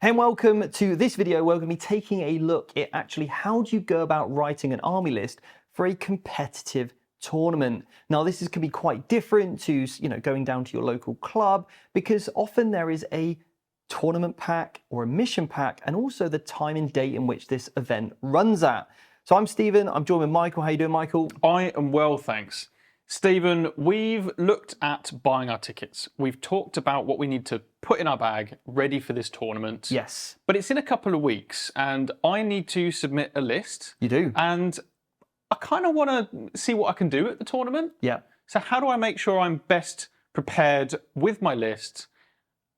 Hey, and welcome to this video where we're going to be taking a look at actually how do you go about writing an army list for a competitive tournament. Now, this can be quite different to going down to your local club, because often there is a tournament pack or a mission pack, and also the time and date in which this event runs at. So I'm Stephen. I'm joined with Michael. How you doing, Michael? I am well, thanks. Stephen, we've looked at buying our tickets. We've talked about what we need to put in our bag ready for this tournament. Yes. But it's in a couple of weeks and I need to submit a list. You do. And I kind of want to see what I can do at the tournament. Yeah. So how do I make sure I'm best prepared with my list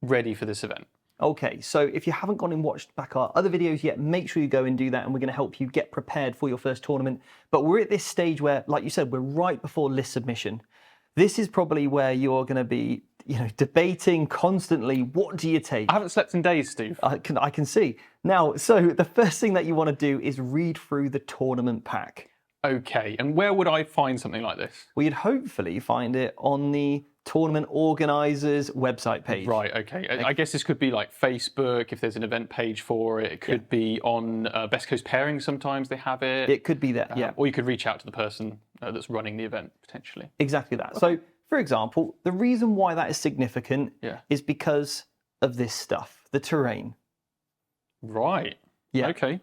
ready for this event? Okay, so if you haven't gone and watched back our other videos yet, make sure you go and do that, and we're going to help you get prepared for your first tournament. But we're at this stage where, like you said, we're right before list submission. This is probably where you're going to be, debating constantly, what do you take? I haven't slept in days, Steve. I can see. Now, so the first thing that you want to do is read through the tournament pack. Okay, and where would I find something like this? Well, you'd hopefully find it on the tournament organizers website page. Right, okay. I guess this could be like Facebook, if there's an event page for it. It could be on Best Coast Pairing, sometimes they have it. It could be that, yeah. Or you could reach out to the person that's running the event, potentially. Exactly that. Okay. So, for example, the reason why that is significant is because of this stuff, the terrain. Right. Yeah. Okay.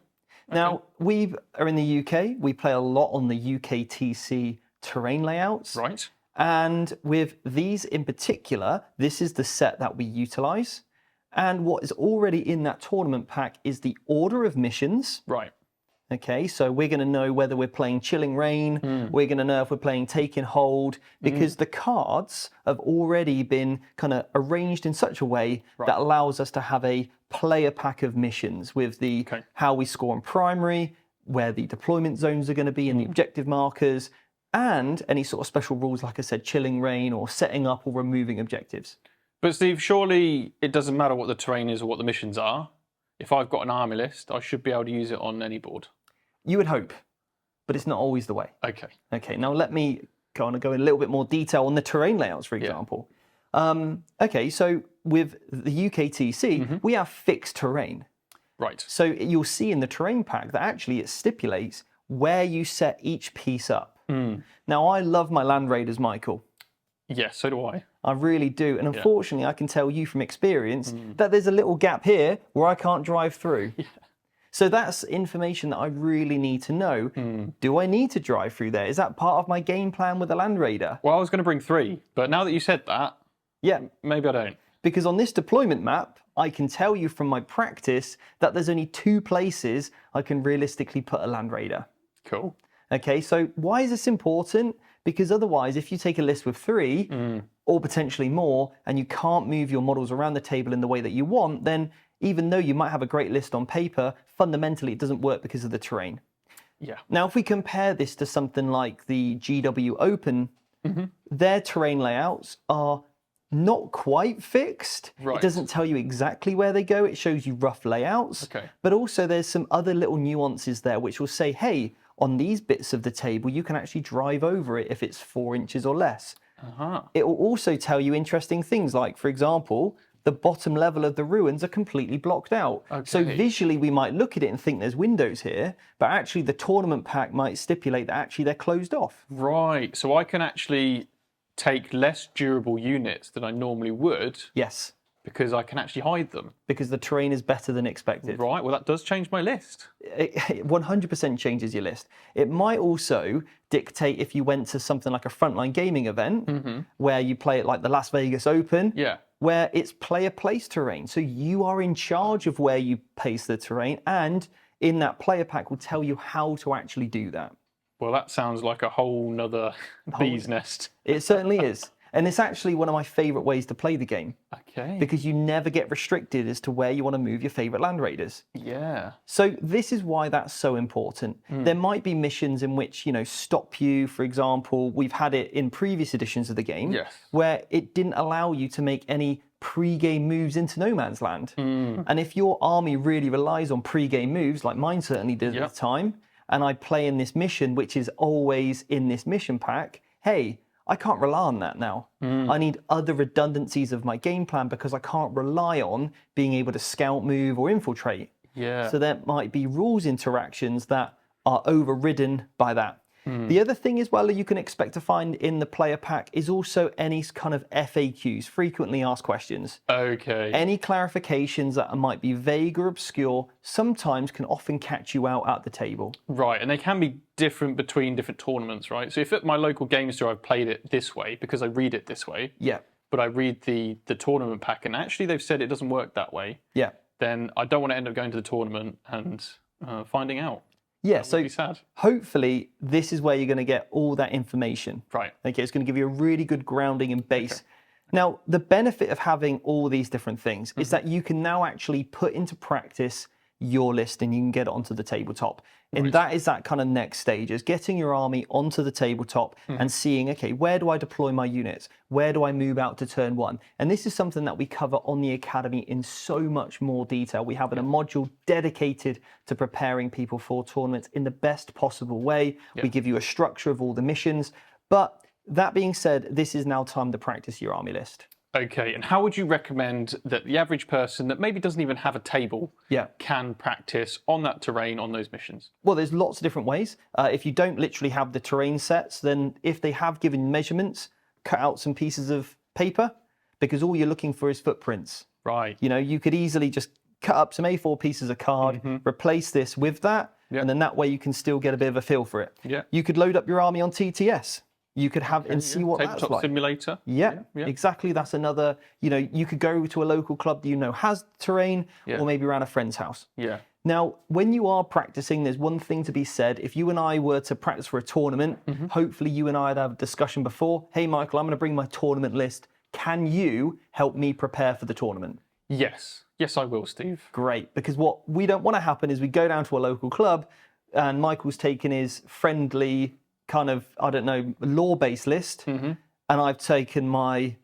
Now, we are in the UK. We play a lot on the UKTC terrain layouts. Right. And with these in particular, this is the set that we utilize. And what is already in that tournament pack is the order of missions. Right. Okay, so we're going to know whether we're playing Chilling Reign, we're going to know if we're playing Take and Hold, because the cards have already been kind of arranged in such a way that allows us to have a player pack of missions with the how we score on primary, where the deployment zones are going to be and the objective markers, and any sort of special rules, like I said, Chilling Reign or setting up or removing objectives. But Steve, surely it doesn't matter what the terrain is or what the missions are. If I've got an army list, I should be able to use it on any board. You would hope, but it's not always the way. Okay. Okay, now let me kind of go in a little bit more detail on the terrain layouts, for example. Okay, so with the UKTC, we have fixed terrain. Right. So you'll see in the terrain pack that actually it stipulates where you set each piece up. Now, I love my Land Raiders, Michael. Yes, so do I. I really do. And unfortunately, I can tell you from experience that there's a little gap here where I can't drive through. So that's information that I really need to know. Do I need to drive through there? Is that part of my game plan with the Land Raider? Well, I was going to bring 3, but now that you said that, maybe I don't. Because on this deployment map, I can tell you from my practice that there's only 2 places I can realistically put a Land Raider. Cool. Okay, so why is this important? Because otherwise, if you take a list with 3 or potentially more, and you can't move your models around the table in the way that you want, then even though you might have a great list on paper, fundamentally it doesn't work because of the terrain. Yeah. Now, if we compare this to something like the GW Open, their terrain layouts are not quite fixed. Right. It doesn't tell you exactly where they go. It shows you rough layouts. Okay. But also there's some other little nuances there which will say, hey, on these bits of the table, you can actually drive over it if it's 4 inches or less. It will also tell you interesting things like, for example, the bottom level of the ruins are completely blocked out. Okay. So visually we might look at it and think there's windows here, but actually the tournament pack might stipulate that actually they're closed off. Right, so I can actually take less durable units than I normally would. Yes. Because I can actually hide them. Because the terrain is better than expected. Right, well that does change my list. It 100% changes your list. It might also dictate if you went to something like a frontline gaming event where you play it like the Las Vegas Open, where it's player place terrain. So you are in charge of where you place the terrain, and in that player pack will tell you how to actually do that. Well, that sounds like a whole nother bee's nest. It certainly is. And it's actually one of my favourite ways to play the game. Okay. Because you never get restricted as to where you want to move your favourite Land Raiders. Yeah. So this is why that's so important. There might be missions in which, stop you, for example. We've had it in previous editions of the game where it didn't allow you to make any pre-game moves into no man's land. And if your army really relies on pre-game moves, like mine certainly did at the time, and I play in this mission, which is always in this mission pack, hey, I can't rely on that now. I need other redundancies of my game plan because I can't rely on being able to scout, move, or infiltrate. Yeah. So there might be rules interactions that are overridden by that. The other thing as well that you can expect to find in the player pack is also any kind of FAQs, frequently asked questions. Okay. Any clarifications that might be vague or obscure sometimes can often catch you out at the table. Right, and they can be different between different tournaments, right? So if at my local game store I've played it this way because I read it this way, Yeah, but I read the tournament pack and actually they've said it doesn't work that way, yeah. then I don't want to end up going to the tournament and finding out. Yeah, That so would be sad. hopefully this is where you're going to get all that information. Right. Okay, it's going to give you a really good grounding and base. Now, the benefit of having all these different things is that you can now actually put into practice your list and you can get it onto the tabletop. And that is that kind of next stage, is getting your army onto the tabletop and seeing, okay, where do I deploy my units? Where do I move out to turn one? And this is something that we cover on the Academy in so much more detail. We have a module dedicated to preparing people for tournaments in the best possible way. We give you a structure of all the missions. But that being said, this is now time to practice your army list. Okay, and how would you recommend that the average person that maybe doesn't even have a table can practice on that terrain on those missions? Well, there's lots of different ways. If you don't literally have the terrain sets, then if they have given measurements, cut out some pieces of paper, because all you're looking for is footprints. Right. You know, you could easily just cut up some A4 pieces of card, replace this with that, and then that way you can still get a bit of a feel for it. Yeah. You could load up your army on TTS. You could have and see what that's Tabletop like. simulator. Yeah, exactly. That's another, you know, you could go to a local club that you know has terrain, or maybe around a friend's house. Yeah. Now, when you are practicing, there's one thing to be said. If you and I were to practice for a tournament, hopefully you and I would have a discussion before. Hey, Michael, I'm going to bring my tournament list. Can you help me prepare for the tournament? Yes. Yes, I will, Steve. Great, because what we don't want to happen is we go down to a local club and Michael's taken his friendly kind of, I don't know, law-based list, and I've taken my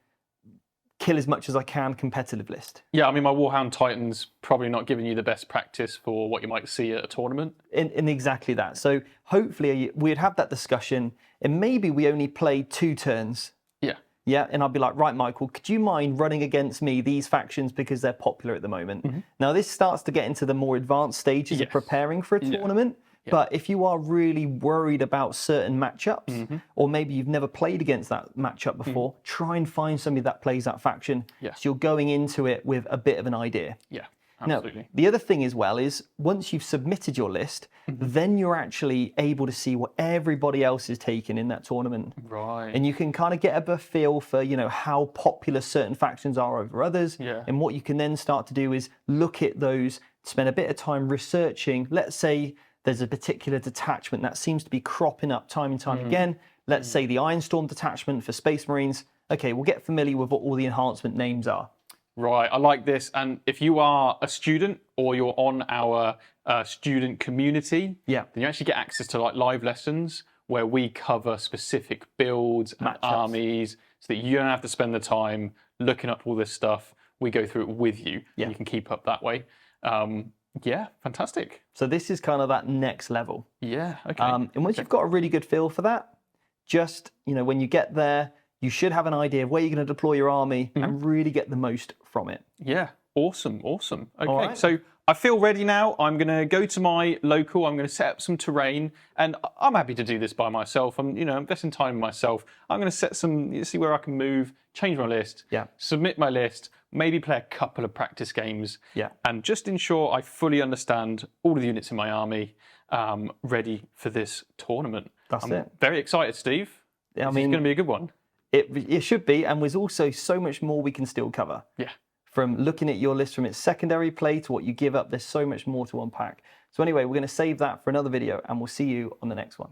kill as much as I can competitive list. Yeah, I mean, my Warhound Titan's probably not giving you the best practice for what you might see at a tournament. In exactly that. So hopefully we'd have that discussion, and maybe we only play 2 turns. Yeah. Yeah, and I'd be like, right, Michael, could you mind running against me these factions because they're popular at the moment? Now, this starts to get into the more advanced stages of preparing for a tournament. But if you are really worried about certain matchups, or maybe you've never played against that matchup before, try and find somebody that plays that faction. So you're going into it with a bit of an idea. Yeah, absolutely. Now, the other thing as well is once you've submitted your list, then you're actually able to see what everybody else is taking in that tournament. Right. And you can kind of get a feel for, you know, how popular certain factions are over others. And what you can then start to do is look at those, spend a bit of time researching. Let's say there's a particular detachment that seems to be cropping up time and time again. Let's say the Ironstorm detachment for Space Marines. Okay, we'll get familiar with what all the enhancement names are. Right, I like this. And if you are a student or you're on our student community, then you actually get access to like live lessons where we cover specific builds and armies so that you don't have to spend the time looking up all this stuff. We go through it with you and you can keep up that way. Yeah, fantastic. So this is kind of that next level. Yeah, okay. And once you've got a really good feel for that, just, you know, when you get there, you should have an idea of where you're going to deploy your army and really get the most from it. Yeah, awesome, awesome. Okay, so I feel ready now. I'm going to go to my local. I'm going to set up some terrain, and I'm happy to do this by myself. I'm investing time in myself. I'm going to set some, see where I can move, change my list, submit my list, maybe play a couple of practice games, and just ensure I fully understand all of the units in my army, ready for this tournament. That's it. Very excited, Steve. I This mean, is going to be a good one. It should be, and there's also so much more we can still cover. Yeah. From looking at your list from its secondary play to what you give up, there's so much more to unpack. So anyway, we're going to save that for another video, and we'll see you on the next one.